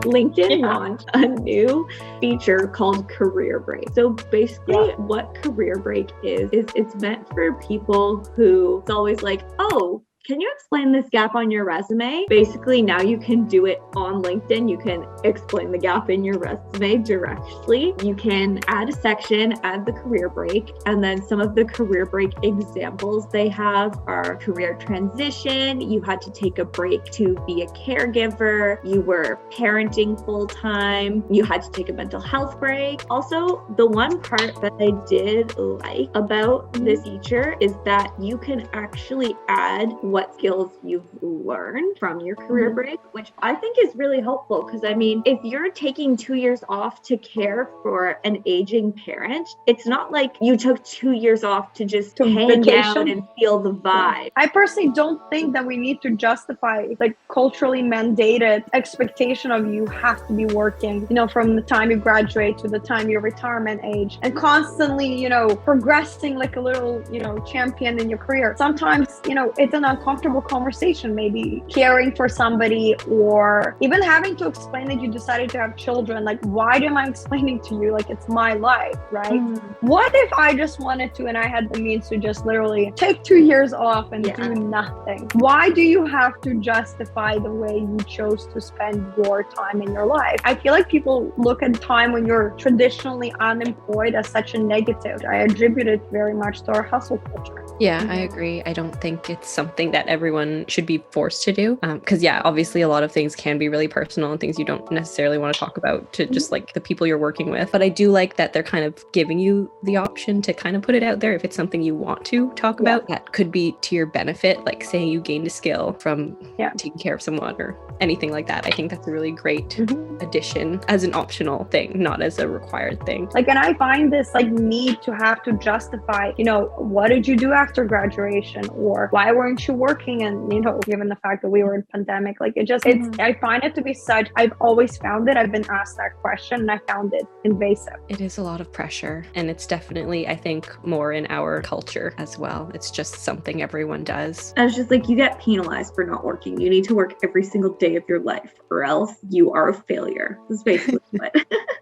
LinkedIn launched a new feature called Career Break. So basically what Career Break is it's meant for people who it's always like, oh, can you explain this gap on your resume? Basically, now you can do it on LinkedIn. You can explain the gap in your resume directly. You can add a section, add the career break, and then some of the career break examples they have are career transition. You had to take a break to be a caregiver. You were parenting full time. You had to take a mental health break. Also, the one part that I did like about this feature is that you can actually add what skills you've learned from your career break, which I think is really helpful. Because I mean, if you're taking 2 years off to care for an aging parent, it's not like you took 2 years off to just hang out and feel the vibe. I personally don't think that we need to justify like culturally mandated expectation of you have to be working, you know, from the time you graduate to the time your retirement age, and constantly, you know, progressing like a little, you know, champion in your career. Sometimes, you know, it's an uncomfortable conversation, maybe caring for somebody, or even having to explain that you decided to have children. Like, why am I explaining to you? Like, it's my life, right? What if I just wanted to and I had the means to just literally take 2 years off and do nothing? Why do you have to justify the way you chose to spend your time in your life? I feel like people look at time when you're traditionally unemployed as such a negative. I attribute it very much to our hustle culture. Yeah, I agree. I don't think it's something that everyone should be forced to do. Because obviously a lot of things can be really personal and things you don't necessarily want to talk about to just like the people you're working with. But I do like that they're kind of giving you the option to kind of put it out there if it's something you want to talk about. That could be to your benefit, like saying you gained a skill from taking care of someone or anything like that. I think that's a really great addition as an optional thing, not as a required thing. Like, and I find this like need to have to justify, you know, what did you do after graduation, or why weren't you working? And, you know, given the fact that we were in pandemic, like it's I find it to be such, I've always found it, I've been asked that question and I found it invasive. It is a lot of pressure, and it's definitely, I think, more in our culture as well. It's just something everyone does. I was just like, you get penalized for not working. You need to work every single day of your life or else you are a failure. That's basically what.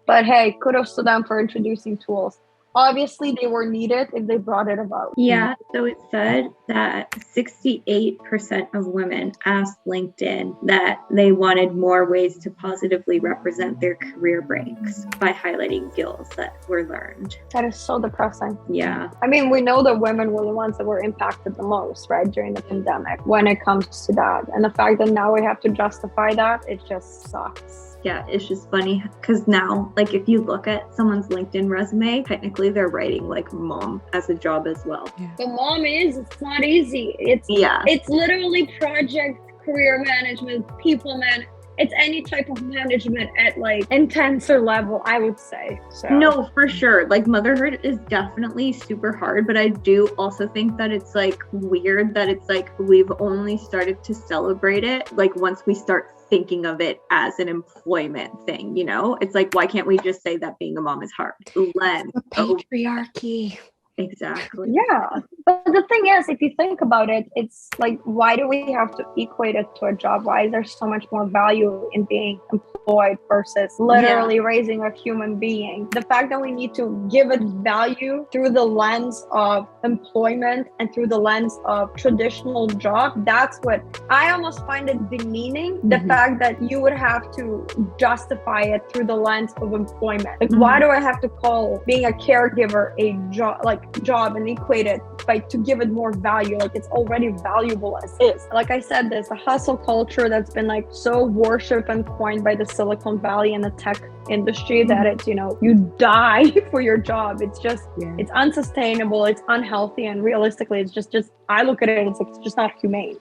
But hey, kudos to them for introducing tools. Obviously, they were needed if they brought it about. Yeah, so it said that 68% of women asked LinkedIn that they wanted more ways to positively represent their career breaks by highlighting skills that were learned. That is so depressing. Yeah. I mean, we know that women were the ones that were impacted the most, right, during the pandemic when it comes to that. And the fact that now we have to justify that, it just sucks. Yeah, it's just funny because now, like, if you look at someone's LinkedIn resume, technically they're writing like mom as a job as well. Yeah. The mom it's not easy. It's literally project, career management, people management. It's any type of management at like intenser level, I would say. So no, for sure. Like, motherhood is definitely super hard, but I do also think that it's like weird that it's like we've only started to celebrate it like once we start thinking of it as an employment thing, you know? It's like, why can't we just say that being a mom is hard? Len. Patriarchy. Exactly. Yeah. But the thing is, if you think about it, it's like, why do we have to equate it to a job? Why is there so much more value in being employed versus literally raising a human being? The fact that we need to give it value through the lens of employment and through the lens of traditional job, that's what I almost find it demeaning. The fact that you would have to justify it through the lens of employment. Like, why do I have to call being a caregiver a job and equate it to give it more value? Like, it's already valuable as is. Like I said, there's a hustle culture that's been like so worshipped and coined by the Silicon Valley and the tech industry that it's, you know, you die for your job. It's just it's unsustainable, it's unhealthy, and realistically it's just I look at it, it's like, it's just not humane.